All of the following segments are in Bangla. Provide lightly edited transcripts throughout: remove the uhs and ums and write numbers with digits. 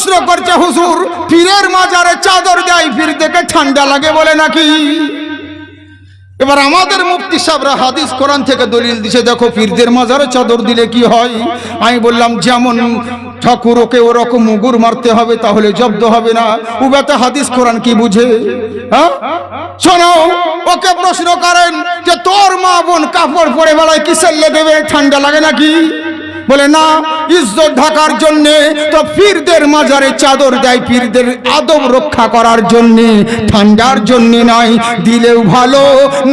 প্রশ্ন করছে, হুজুর পীরের মাজারে চাদর দেয়, পীর দেখে ঠান্ডা লাগে বলে নাকি? এবার আমাদের মুফতি সাহেবরা হাদিস কোরআন থেকে দলিল দিছে, দেখো পীরদের মাজারে চাদর দিলে কি হয়। আমি বললাম যেমন ঠাকুর ওকে ওরকম মুগুর মারতে হবে, তাহলে জব্দ হবে না। উবাতে হাদিস কোরআন কি বুঝে? হ্যাঁ শোনো, ওকে প্রশ্ন করেন যে তোর মা বোন কাপড় পরে বেড়ায়, কিসের লেগে ঠান্ডা লাগে নাকি? বলে না, ইজ্জত ঢাকার জন্যে তো পীরদের মাজারে চাদর দেয়, পীরদের আদব রক্ষা করার জন্যে, ঠান্ডার জন্যে নয়। দিলেও ভালো,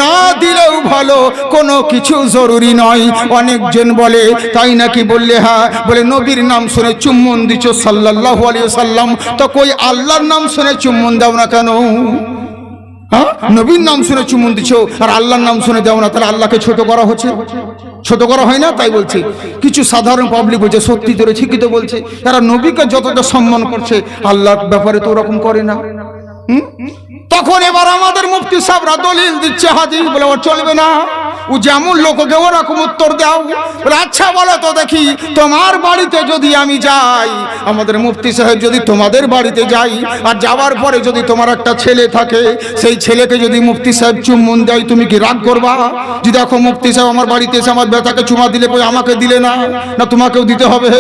না দিলেও ভালো, কোনো কিছু জরুরি নয়। অনেকজন বলে তাই নাকি? বললে হ্যাঁ। বলে নবীর নাম শুনে চুম্বন দিচ্ছ সাল্লাল্লাহু আলাইহি ওয়াসাল্লাম, তো কই আল্লাহর নাম শুনে চুম্বন দাও না কেন? হ্যাঁ, নবীর নাম শুনে চুম্বন দিচ্ছ আর আল্লাহর নাম শুনে দাও না, তাহলে আল্লাহকে ছোট করা হচ্ছে, ছোট করা হয় না? তাই বলছি। কিছু সাধারণ পাবলিক বলছে সত্যি তোরে ঠিকই তো বলছে, তারা নবীকে যতটা সম্মান করছে আল্লাহর ব্যাপারে তো ওরকম করে না। তখন এবার আমাদের মুফতি সাহেবরা দলিল দিচ্ছে হাদিস, বলে ও চলবে না, ও যেমন লোককে ওরকম উত্তর দাও। বলে আচ্ছা বলো তো দেখি, তোমার বাড়িতে যদি আমি যাই, আমাদের মুফতি সাহেব যদি তোমাদের বাড়িতে যাই, আর যাওয়ার পরে যদি তোমার একটা ছেলে থাকে, সেই ছেলেকে যদি মুফতি সাহেব চুম্বন দেয়, তুমি কি রাগ করবা? যে দেখো মুফতি সাহেব আমার বাড়িতে এসে আমার বেটাকে চুমা দিলে, আমাকে দিলে না, না তোমাকেও দিতে হবে?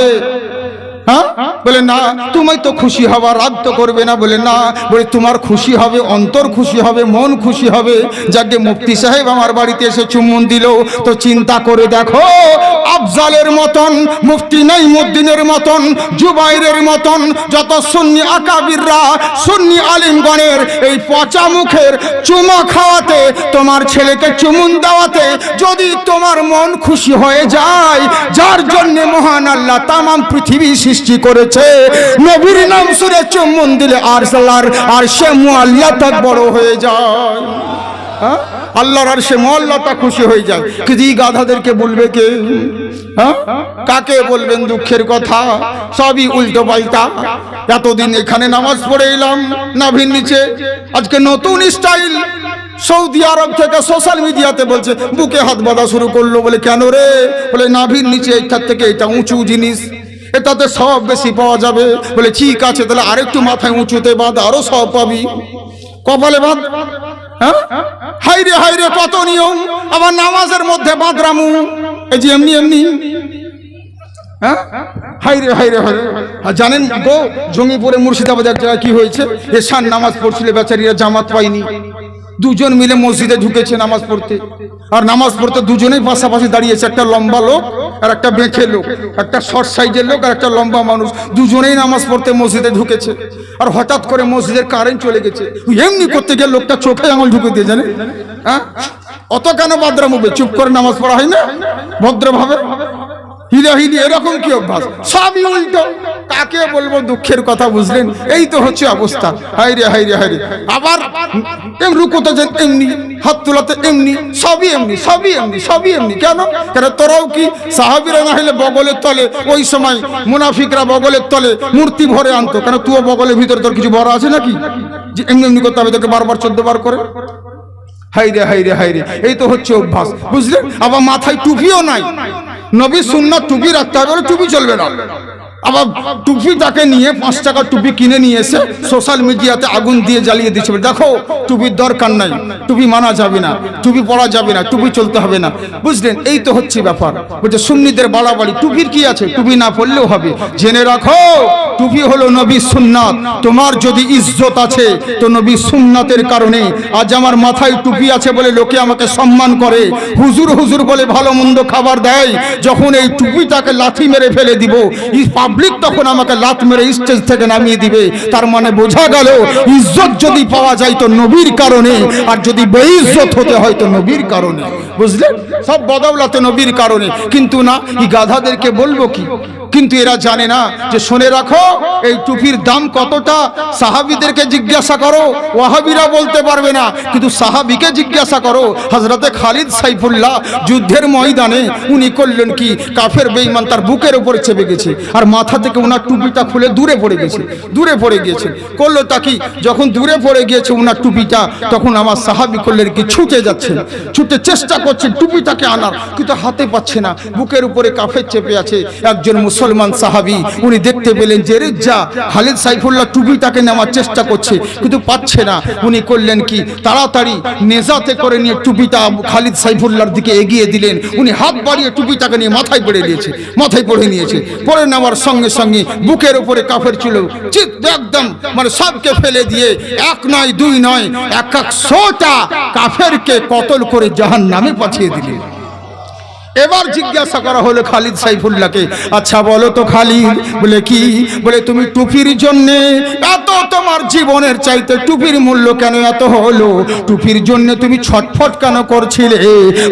হ্যাঁ, বলে না, তুমি তো খুশি হবা, রাগ তো করবে না। বলে না, বলে তোমার খুশি হবে, অন্তর খুশি হবে, মন খুশি হবে। যাকে মুফতি সাহেব আমার বাড়িতে এসে চুম্বন দিল, তো চিন্তা করে দেখো, আফজালের মতন, মুফতি নাইমুদ্দিনের মতন, জুবাইরের মতন যত সুন্নি আকাবিররা, সুন্নি আলিমগণের এই পচা মুখের চুমা খাওয়াতে, তোমার ছেলেকে চুমুন দেওয়াতে যদি তোমার মন খুশি হয়ে যায়, যার জন্য মহান আল্লাহ তামাম পৃথিবী সৃষ্টি করেছে, নবীর নাম শুনে চুম্বন দিলে আর সে মুআল্লাতা বড় হয়ে যায়। হ্যাঁ, আল্লাহর আরশে মুআল্লাতা খুশি হয়ে যায়। কিন্তু এই গাধাদেরকে বলবে কে? হ্যাঁ, কাকে বলবেন? দুঃখের কথা, সবই উল্টো পাল্টা। এতদিন এখানে নামাজ পড়ে এলাম নাভির নিচে, আজকে নতুন স্টাইল সৌদি আরব থেকে সোশ্যাল মিডিয়াতে বলছে, বুকে হাত বাঁধা শুরু করলো। বলে কেন রে? বলে নাভির নিচে এইটার থেকে এটা উঁচু জিনিস, এটাতে সব বেশি পাওয়া যাবে। বলে ঠিক আছে, তাহলে আরেকটু মাথায় উঁচুতে বাঁধ, আরো সব পাবি, কপালে বাঁধ। হ্যাঁ, হাইরে হাইরে কত নিয়ম। আবার নামাজের মধ্যে বাঁধরামু, এই যে এমনি এমনি। হ্যাঁ, হাইরে হাইরে হাইরে। আর জানেন তো জঙ্গিপুরে মুর্শিদাবাদ এক জায়গায় কি হয়েছে? এশার নামাজ পড়ছিল, বেচারীরা জামাত পায়নি, দুজন মিলে মসজিদে ঢুকেছে নামাজ পড়তে। আর নামাজ পড়তে দুজনেই পাশাপাশি দাঁড়িয়েছে, একটা লম্বা লোক আর একটা বেঁচে লোক, একটা শর্ট সাইজের লোক আর একটা লম্বা মানুষ, দুজনেই নামাজ পড়তে মসজিদে ঢুকেছে। আর হঠাৎ করে মসজিদের কারেন্ট চলে গেছে। এমনি করতে গিয়ে লোকটা চোখে আঙুল ঢুকে দিয়ে, জানে? হ্যাঁ, অত কেন বাদরাম হবে? চুপ করে নামাজ পড়া হয় না ভদ্রভাবে? হিলাহিলি এরকম কি অভ্যাস? সবই উল্টো। কাকে বলবো? দুঃখের কথা, বুঝলেন? এই তো হচ্ছে অবস্থা। হাইরে হাইরে হাইরে। আবার রুকুতে যেন এমনি, হাত তোলাতে এমনি, সবই এমনি, সবই এমনি, সবই এমনি। কেন? কেন তোরাও কি সাহাবীরা না হলে বগলের তলে, ওই সময় মুনাফিকরা বগলের তলে মূর্তি ভরে আনতো? কেন তুইও বগলের ভিতরে তোর কিছু বড় আছে নাকি যে এমনি এমনি করতে হবে তোকে বারবার 14 বার করে? হাইরে হাইরে হাইরে, এই তো হচ্ছে অভ্যাস, বুঝলেন? আবার মাথায় টুপিও নাই। নবীর সুন্নাত টুপি রাখতে হবে, টুপি চলবে না। আবার টুপিটাকে নিয়ে 5 টাকার টুপি কিনে নিয়ে এসে সোশ্যাল মিডিয়াতে আগুন দিয়ে জ্বালিয়ে দিচ্ছে, দেখো টুপির দরকার নাই, টুপি মানা যাবে না, টুপি পরা যাবে না, টুপি চলতে হবে না, বুঝলেন? এই তো হচ্ছে ব্যাপার। বলছে সুন্নিদের বাড়াবাড়ি, টুপির কি আছে? টুপি না পড়লেও হবে। জেনে রাখো, টুপি হলো নবীর সুন্নাত। তোমার যদি ইজ্জত আছে তো নবীর সুন্নাতের কারণে। আজ আমার মাথায় টুপি আছে বলে লোকে আমাকে সম্মান করে, হুজুর হুজুর বলে ভালো মন্দ খাবার দেয়। যখন এই টুপিটাকে লাথি মেরে ফেলে দিব, পাবলিক তখন আমাকে লাত মেরে স্টেজ থেকে নামিয়ে দিবে। তার মানে বোঝা গেল, ইজ্জত যদি পাওয়া যায় তো নবীর কারণে, আর যদি বেইজ্জত হতে হয় তো নবীর কারণে, বুঝলেন? সব বদৌলতে নবীর কারণে। কিন্তু না, এই গাধাদেরকে বলবো কি? কিন্তু এরা জানে না যে, শুনে রাখো এই টুপির দাম কতটা। সাহাবীদেরকে জিজ্ঞাসা করো, ওয়াহাবিরা বলতে পারবে না, কিন্তু সাহাবীকে জিজ্ঞাসা করো। হযরতে খালিদ সাইফুল্লাহ যুদ্ধের ময়দানে উনি করলেন কি? কাফের বেঈমান তার বুকের উপরে চেপে গেছে, আর মাথা থেকে ওনার টুপিটা খুলে দূরে পড়ে গেছে, দূরে পড়ে গিয়েছে। করলো তা কি? যখন দূরে পড়ে গিয়েছে ওনার টুপিটা, তখন আমার সাহাবী করলেন কি? ছুটে যাচ্ছেন, ছুটে চেষ্টা করছেন টুপিটাকে আনার, কিন্তু হাতে পাচ্ছে না, বুকের উপরে কাফের চেপে আছে। একজন মুসলমান সাহাবী উনি দেখতে পেলেন যে জেরেজ্জা খালিদ সাইফুল্লাহ টুপিটাকে নেওয়ার চেষ্টা করছে, কিন্তু পাচ্ছে না। উনি করলেন কি, তাড়াতাড়ি নেজাতে করে নিয়ে টুপিটা খালিদ সাইফুল্লাহর দিকে এগিয়ে দিলেন। উনি হাত বাড়িয়ে টুপিটাকে নিয়ে মাথায় পড়ে নিয়েছে। পরে নেওয়ার সঙ্গে সঙ্গে বুকের উপরে কাফের ছিল, একদম মানে সবকে ফেলে দিয়ে এক নয় দুই নয় 100টা কাফেরকে কতল করে জাহান্নামে পাঠিয়ে দিলেন। এবার জিজ্ঞাসা করা হলো খালিদ সাইফুল্লাহকে, আচ্ছা বলো তো খালিদ, বলে কি, বলে তুমি টুপির জন্য এত, তোমার জীবনের চাইতে টুপির মূল্য কেন এত হলো? টুপির জন্য তুমি ছটফট কেন করছিলে?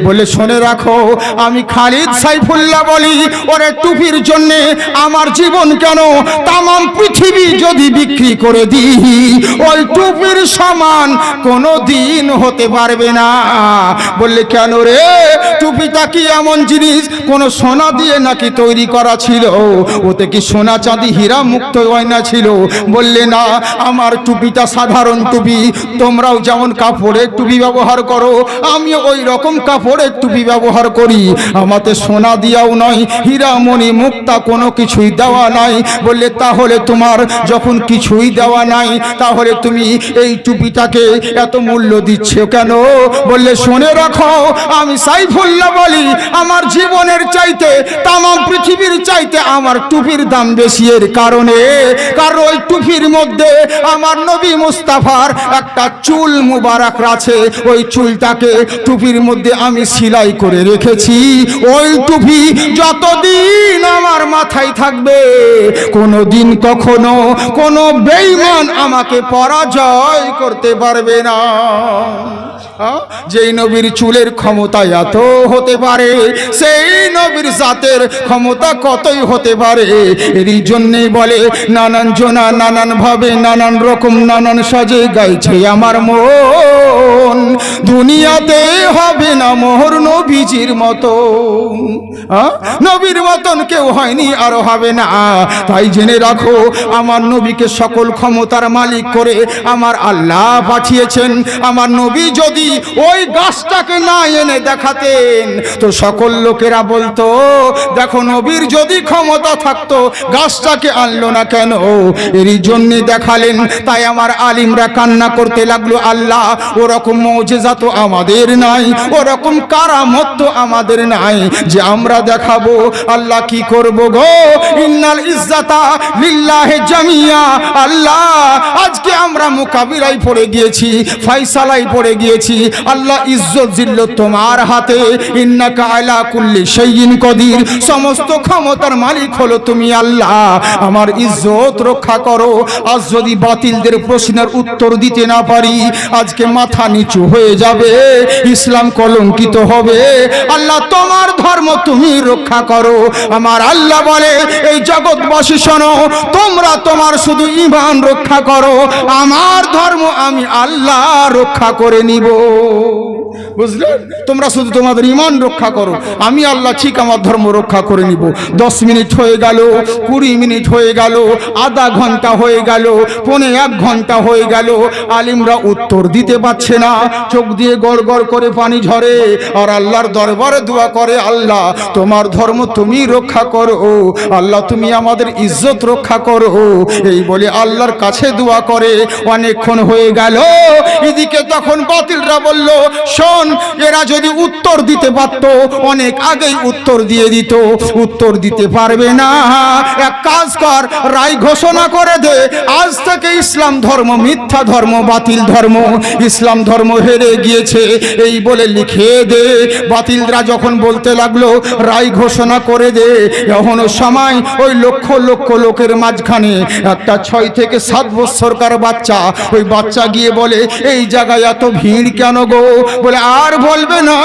বলে শুনে রাখো, আমি খালিদ সাইফুল্লাহ বলি, ওরে টুপির জন্য আমার জীবন কেন, তামাম পৃথিবী যদি বিক্রি করে দিই ওই টুপির সমান কোনো দিন হতে পারবে না। বললে কেন রে, টুপিটা কি এমন জিনিস কোন সোনা দিয়ে নাকি তৈরি করা ছিল? ওতে কি সোনা চাঁদি হীরা মুক্ত গয়না ছিল? বললে না, আমার টুপিটা সাধারণ টুপি। তোমরাও যেমন কাপড়ের টুপি ব্যবহার করো, আমিও ওই রকম কাপড়ের টুপি ব্যবহার করি। আমাতে সোনা দিয়াও নয়, হীরা মণি মুক্তা কোনো কিছুই দেওয়া নাই। বললে তাহলে তোমার যখন কিছুই দেওয়া নাই, তাহলে তুমি এই টুপিটাকে এত মূল্য দিচ্ছ কেন? বললে শুনে রাখো, আমি সাইফুল্লাহ বলি, আমার জীবনের চাইতে তামাম পৃথিবীর চাইতে আমার টুপির দাম বেশি। এর কারণে, কারণ ওই টুপির মধ্যে আমার নবী মুস্তাফার একটা চুল মুবারক আছে। ওই চুলটাকে টুপির মধ্যে আমি সেলাই করে রেখেছি। ওই টুপি যতদিন আমার মাথায় থাকবে, কোনোদিন কখনো কোনো বেঈমান আমাকে পরাজয় করতে পারবে না। যেই নবীর চুলের ক্ষমতা এত হতে পারে, সেই নবীর জাতের ক্ষমতা কতই হতে পারে। এরই জন্যই বলে, নানান জনা নানান ভাবে নানান রকম নানান সাজে গাইছে আমার মন, দুনিয়াতে হবে না মোহর নবীজির মতো। নবীর মতন কেউ হয়নি, আরো হবে না। তাই জেনে রাখো, আমার নবীকে সকল ক্ষমতার মালিক করে আমার আল্লাহ পাঠিয়েছেন। আমার নবী যদি ওই গাছটাকে না এনে দেখাতেন, তো সকল লোকেরা বলতো, দেখো নবীর যদি ক্ষমতা থাকতো গাছটাকে আনলো না কেন? এরই জন্য দেখালেন। তাই আমার আলিমরা কান্না করতে লাগলো, আল্লাহ ওরকম মুজিজা তো আমাদের নাই, ওরকম কারামত তো আমাদের নাই যে আমরা দেখাবো। আল্লাহ কি করব গো, ইন্নাল ইজ্জাতা লিল্লাহি জামিয়া। আল্লাহ আজকে আমরা মোকাবিলায় পড়ে গিয়েছি, ফয়সালায় পড়ে গিয়েছি। আল্লাহ ইজ্জত জিল্লত তোমার হাতে, ইন্নাকা আলা কুল্লি শাইইন কদির। সমস্ত ক্ষমতার মালিক হলো তুমি আল্লাহ, আমার ইজ্জত রক্ষা করো। আজ যদি বাতিলদের প্রশ্নের উত্তর দিতে না পারি, আজকে মাথা নিচু হয়ে যাবে, ইসলাম কলঙ্কিত হবে। আল্লাহ তোমার ধর্ম তুমি রক্ষা করো। আমার আল্লাহ বলে, এই জগৎবাসী শোনো, তোমরা তোমার শুধু ঈমান রক্ষা করো, আমার ধর্ম আমি আল্লাহ রক্ষা করে নিব। বুঝলে, তোমরা শুধু তোমাদের ঈমান রক্ষা করো, আমি আল্লাহ ঠিক আমার ধর্ম রক্ষা করে নিব। 10 মিনিট হয়ে গেল, 20 মিনিট হয়ে গেল, আধা ঘন্টা হয়ে গেল, 1.5 ঘন্টা হয়ে গেল, আলিমরা উত্তর দিতে পারছে না। চোখ দিয়ে গড় গড় করে পানি ঝরে, আর আল্লাহর দরবারে দোয়া করে, আল্লাহ তোমার ধর্ম তুমি রক্ষা করো, আল্লাহ তুমি আমাদের ইজ্জত রক্ষা করো। এই বলে আল্লাহর কাছে দোয়া করে। অনেকক্ষণ হয়ে গেল, এদিকে তখন বাতিলরা বলল, শোন, এরা যদি উত্তর দিতে পারতো অনেক আগেই উত্তর দিয়ে দিত। উত্তর দিতে পারবে না, এক কাজ কর, রায় ঘোষণা করে দে, আজ থেকে ইসলাম ধর্ম মিথ্যা ধর্ম, বাতিল ধর্ম, ইসলাম ধর্ম হেরে গিয়েছে, এই বলে লিখে দে। বাতিলরা যখন বলতে লাগলো রায় ঘোষণা করে দে, এখনো সময়। ওই লক্ষ লক্ষ লোকের মাঝখানে একটা 6 থেকে 7 বছরকার বাচ্চা, ওই বাচ্চা গিয়ে বলে, এই জায়গায় এত ভিড় কেন গো? বলে আর বলবে না,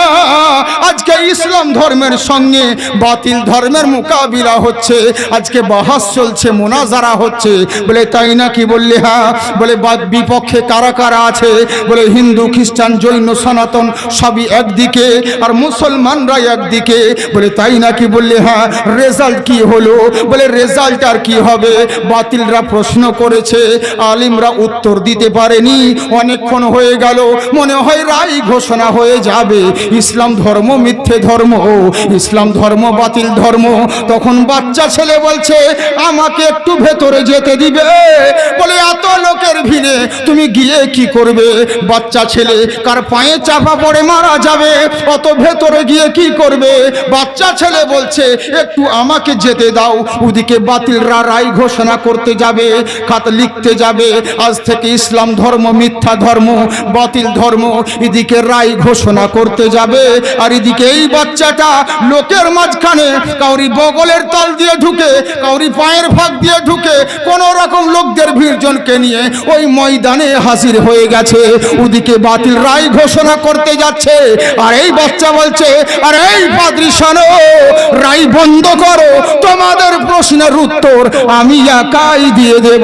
আজকে ইসলাম ধর্মের সঙ্গে বাতিল ধর্মের মোকাবিলা হচ্ছে, আজকে বাহাস চলছে, মোনাজারা হচ্ছে। বলে তাই নাকি? বললে হ্যাঁ। বলে বিপক্ষে কারা কারা আছে? বলে হিন্দু, খ্রিস্টান, জৈন, সনাতন সবই একদিকে, আর মুসলমানরা একদিকে। বলে তাই নাকি? বললে হ্যাঁ। রেজাল্ট কি হলো? বলে রেজাল্ট আর কি হবে, বাতিলরা প্রশ্ন করেছে, আলিমরা উত্তর দিতে পারেনি। অনেকক্ষণ হয়ে গেল, মনে হয় রায় ঘোষণা হয়ে যাবে ইসলাম ধর্ম মিথ্যে ধর্ম, ইসলাম ধর্ম বাতিল ধর্ম। তখন বাচ্চা ছেলে বলছে আমাকে একটু ভেতরে যেতে দিবে? বলে এত লোকের ভিড়ে তুমি গিয়ে কি করবে? বাচ্চা ছেলে কার পায়ে চাপা পড়ে মারা যাবে, অত ভেতরে গিয়ে কি করবে? বাচ্চা ছেলে বলছে একটু আমাকে যেতে দাও। ওদিকে বাতিলরা রায় ঘোষণা করতে যাবে, খাত লিখতে যাবে, আজ থেকে ইসলাম ধর্ম মিথ্যা ধর্ম, বাতিল ধর্ম। এদিকে রায় ঘোষণা করতে যাবে, আর এদিকে এই বাচ্চাটা লোকের মাঝখানে কাউরি বগলের তল দিয়ে ঢুকে, কাউরি পায়ের ফাঁক দিয়ে ঢুকে, কোন রকম লোকদের ভিড়জনকে নিয়ে ওই ময়দানে হাজির হয়ে গেছে। ওদিকে বাতিল রায় ঘোষণা করতে যাচ্ছে, আর এই বাচ্চা বলছে আরে এই পাদ্রী শোনো, রায় বন্ধ করো, তোমাদের প্রশ্নের উত্তর আমি একাই দিয়ে দেব।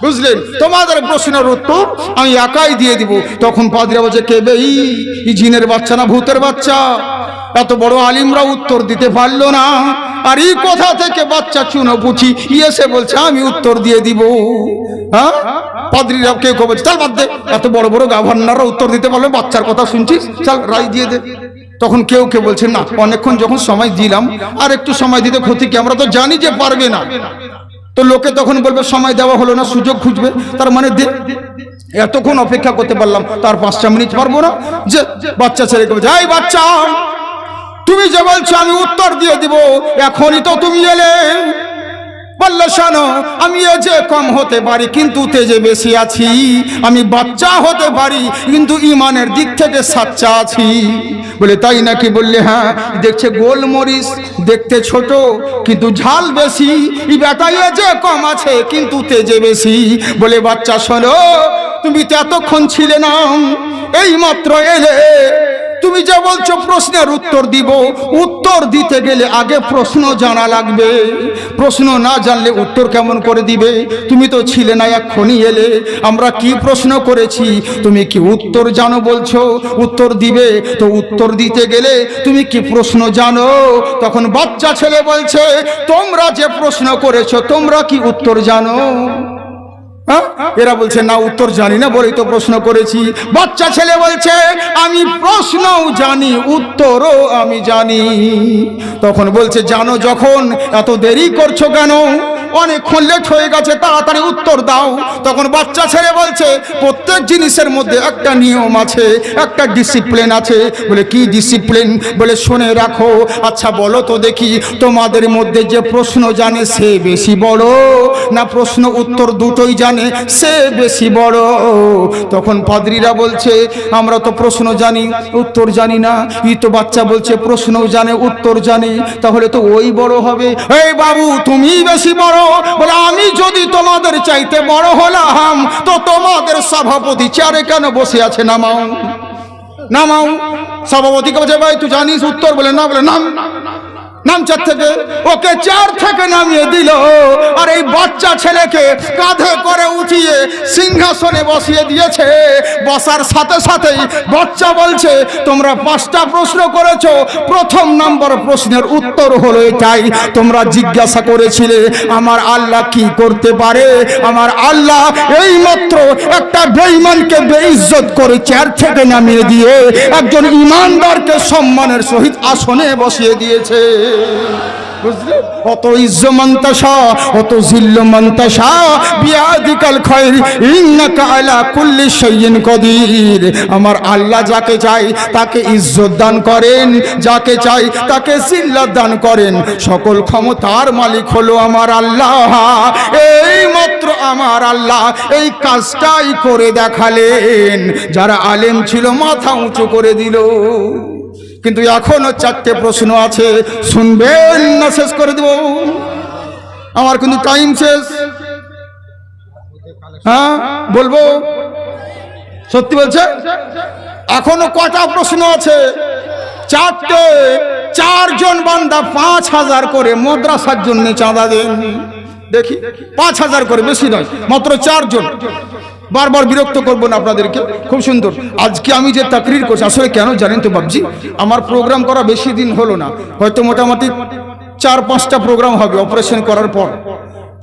বুঝলেন? তোমাদের প্রশ্নের উত্তর আমি একাই দিয়ে দিব। তখন পাদ্রীরা বলছে কে বে? এই জিনের বাচ্চা না ভূতের বাচ্চা? এত বড় আলিমরা উত্তর দিতে পারলো না, আর এই কোথা থেকে বাচ্চা চুনো পুছি এসে বলছে আমি উত্তর দিয়ে দিব? হ্যাঁ, পাদ্রীরা কেউ কেউ বলছে চল বাদ দে, এত বড় বড় গভর্নররা উত্তর দিতে পারলো, বাচ্চার কথা শুনছিস, চল রায় দিয়ে দে। তখন কেউ কেউ বলছে না, অনেকক্ষণ যখন সময় দিলাম আর একটু সময় দিতে ক্ষতি কি? আমরা তো জানি যে পারবে না। তো লোকে তখন বলবে সময় দেওয়া হলো না, সুযোগ খুঁজবে, তার মানে দে। এতক্ষণ অপেক্ষা করতে পারলাম, তার 5টা মিনিট পারবো না? যে বাচ্চা ছেলেকে বলছে এই বাচ্চা, তুমি যে বলছো আমি উত্তর দিয়ে দিব, এখনই তো তুমি এলে। বললে শোনো, আমি এজে কম হতে পারি কিন্তু তেজে বেশি আছি, আমি বাচ্চা হতে পারি কিন্তু ইমানের দিক থেকে সাচ্চা আছি। বলে তাই নাকি? বললে হ্যাঁ। দেখছে গোলমরিচ দেখতে ছোট কিন্তু ঝাল বেশি, এই বেটা এজে কম আছে কিন্তু তেজে বেশি। বলে বাচ্চা শোনো, তুমি তো এতক্ষণ ছিলে না, এই মাত্র এলে, তুমি যে বলছো প্রশ্নের উত্তর দিব, উত্তর দিতে গেলে আগে প্রশ্ন জানা লাগবে, প্রশ্ন না জানলে উত্তর কেমন করে দিবে? তুমি তো ছিলে না, এক্ষুনি এলে, আমরা কি প্রশ্ন করেছি তুমি কি উত্তর জানো বলছো? উত্তর দিবে তো উত্তর দিতে গেলে তুমি কি প্রশ্ন জানো? তখন বাচ্চা ছেলে বলছে তোমরা যে প্রশ্ন করেছো তোমরা কি উত্তর জানো? এরা বলছে না উত্তর জানি না বলেই তো প্রশ্ন করেছি। বাচ্চা ছেলে বলছে আমি প্রশ্নও জানি উত্তরও আমি জানি। তখন বলছে জানো যখন এত দেরি করছো কেন? অনেকক্ষণ লেট হয়ে গেছে, তাড়াতাড়ি উত্তর দাও। তখন বাচ্চা ছেলে বলছে প্রত্যেক জিনিসের মধ্যে একটা নিয়ম আছে, একটা ডিসিপ্লিন আছে। বলে কি ডিসিপ্লিন? বলে শুনে রাখো। আচ্ছা বলো তো দেখি, তোমাদের মধ্যে যে প্রশ্ন জানে সে বেশি বড় না প্রশ্ন উত্তর দুটোই জানে সে বেশি বড়? তখন পাদ্রীরা বলছে আমরা তো প্রশ্ন জানি উত্তর জানি না। ই তো বাচ্চা বলছে প্রশ্নও জানে উত্তর জানে, তাহলে তো ওই বড় হবে। এই বাবু তুমি বেশি বড়। বলে আমি যদি তোমাদের চাইতে বড় হলাম তো তোমাদের সভাপতি চেয়ারে কেন বসে আছে? নামাও নামাও। সভাপতিকে বলছে ভাই তুই জানিস উত্তর? বলে না। বলে নাম নাম চেয়ার থেকে। ওকে চেয়ার থেকে নামিয়ে দিল, আর এই বাচ্চা ছেলেকে কাঁধে করে উঠিয়ে সিংহাসনে বসিয়ে দিয়েছে। বসার সাথে সাথেই বাচ্চা বলছে তোমরা 5টা প্রশ্ন করেছো, প্রথম নম্বর প্রশ্নের উত্তর হলো এটাই, তোমরা জিজ্ঞাসা করেছিলে আমার আল্লাহ কি করতে পারে। আমার আল্লাহ এই মাত্র একটা বেঈমানকে বেইজ্জত করে চেয়ার থেকে নামিয়ে দিয়ে একজন ইমানদারকে সম্মানের সহিত আসনে বসিয়ে দিয়েছে। বুঝলে? অত ইজ্জ মান্তাসা অত জিল্ল মান্তাসা বিয়াদিকাল খায়র ইন্নাকা আলা কুল্লি শাইইন কদির। আমার আল্লাহ যাকে চাই তাকে ইজ্জত দান করেন, যাকে চাই তাকে জিল্লাত দান করেন। সকল ক্ষমতার মালিক হলো আমার আল্লাহ। এই মাত্র আমার আল্লাহ এই কাজটাই করে দেখালেন। যারা আলেম ছিল মাথা উঁচু করে দিল। কিন্তু এখনো 4টে প্রশ্ন আছে, শুনবেন না শেষ করে দেব? আমার কিন্তু টাইম শেষ। হ্যাঁ বলবো, সত্যি বলছে? এখনো কটা প্রশ্ন আছে? 4টে। 4 জন বান্দা 5000 করে মাদ্রাসার জন্য চাঁদা দেন। দেখি 5000 করে, বেশি নয়, মাত্র 4 জন। বারবার বিরক্ত করবো না আপনাদেরকে। খুব সুন্দর। আজকে আমি যে তাকরির করছি আসলে কেন জানেন তো বাবজি, আমার প্রোগ্রাম করা বেশি দিন হলো না, হয়তো মোটামুটি 4-5টা প্রোগ্রাম হবে অপারেশন করার পর।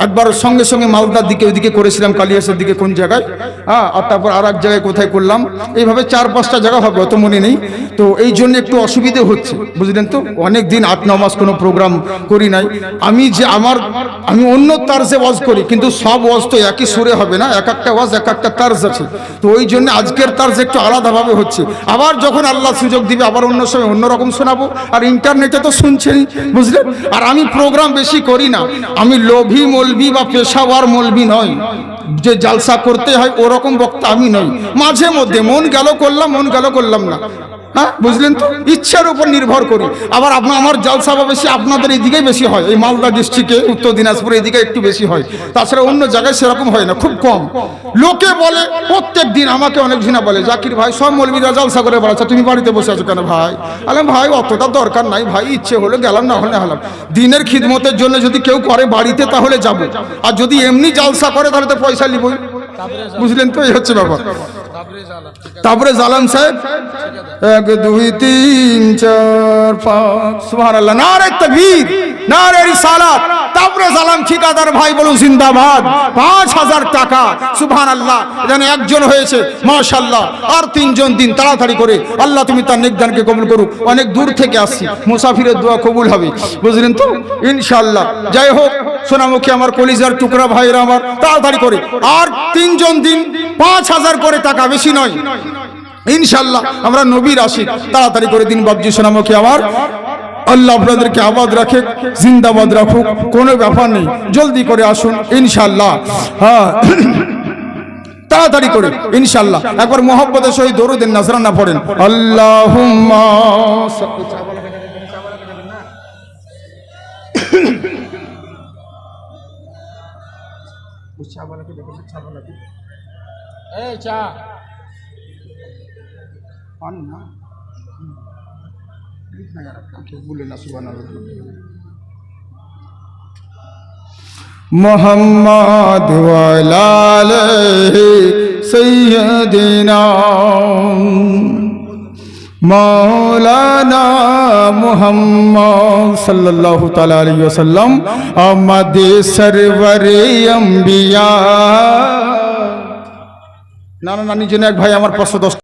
একবার সঙ্গে সঙ্গে মালদার দিকে ওইদিকে করেছিলাম, কালিয়াসের দিকে কোন জায়গায়, হ্যাঁ, আর তারপর আর এক জায়গায় কোথায় করলাম, এইভাবে 4-5টা জায়গা হবে, অত মনে নেই। তো এই জন্য একটু অসুবিধে হচ্ছে, বুঝলেন তো। অনেক দিন 8-9 মাস কোনো প্রোগ্রাম করি নাই। আমি অন্য তার্জে ওয়াজ করি, কিন্তু সব ওয়াজ তো একই সুরে হবে না, এক একটা ওয়াজ এক একটা তার্জ আছে। তো ওই জন্য আজকের তার্জ একটু আলাদাভাবে হচ্ছে। আবার যখন আল্লাহ সুযোগ দিবে আবার অন্য সময় অন্যরকম শোনাবো। আর ইন্টারনেটে তো শুনছেনই, বুঝলেন। আর আমি প্রোগ্রাম বেশি করি না, আমি লোভী মৌলবি বা পেশাওয়ার মৌলবি নয় যে জালসা করতে হয় ওরকম বক্তা আমি নই। মাঝে মধ্যে মন গেল করলাম, মন গেল করলাম না, হ্যাঁ, বুঝলেন তো। ইচ্ছার উপর নির্ভর করি। আবার আমার জালসা বেশি আপনাদের এইদিকেই বেশি হয়, এই মালদা ডিস্ট্রিক্টে, উত্তর দিনাজপুর এইদিকে একটু বেশি হয়। তাছাড়া অন্য জায়গায় সেরকম হয় না, খুব কম। লোকে বলে প্রত্যেক দিন আমাকে অনেক ঝিনা বলে, জাকির ভাই সব মৌলবীরা জালসা করে বেড়াচ্ছে, তুমি বাড়িতে বসে আছো কেন ভাই? আলে ভাই অতটা দরকার নাই ভাই, ইচ্ছে হলে গেলাম, না হলে হলাম। দিনের খিদমতের জন্য যদি কেউ করে বাড়িতে তাহলে যাব, আর যদি এমনি জালসা করে তাহলে তো পয়সা নিবই, বুঝলেন তো। এই হচ্ছে ব্যাপার। তারপরে জালাম সাহেব 1 2 3 4 5 সুবহানাল্লাহ, নারে তাকবীর, নারে রিসালাত। তারপরে জালাম ঠিকাদার ভাই বলুন জিন্দাবাদ। 5000 টাকা, সুবহানাল্লাহ। জানে একজন হয়েছে, মাশাআল্লাহ। আর 3 জন দিন তাড়াতাড়ি করে, আল্লাহ তুমি তার নেকদানকে কবুল করুক। অনেক দূর থেকে আসছি, মুসাফিরের দোয়া কবুল হবে, বুঝলেন তো, ইনশাআল্লাহ। যাই হোক, সোনামুখী আমার কলিজার টুকরা ভাইরা আমার, তাড়াতাড়ি করে আর 3 জন দিন 5000 করে টাকা, বেশি নয়, ইনশাআল্লাহ। আমরা নবীর আশিক, তাড়াতাড়ি করে দিন বাবজি সোনামুখী আমার। আল্লাহ আপনাদেরকে আবাদ রাখে, জিন্দাবাদ রাখুক, কোনো ব্যাপার নেই। জলদি করে আসুন ইনশাআল্লাহ, হ্যাঁ, তাড়াতাড়ি করে ইনশাআল্লাহ। একবার মোহাব্বতের সহিত দরুদের নাজরানা পড়েন, আল্লাহুম্মা। মোহাম্মদ ওয়ালা আলিহি সাইয়্যিদিনা মাওলানা মুহাম্মদ সাল্লাল্লাহু তাআলা আলাইহি ওয়াসাল্লাম আমাদের সরওয়ারে আম্বিয়া। না নিজে এক ভাই আমার 510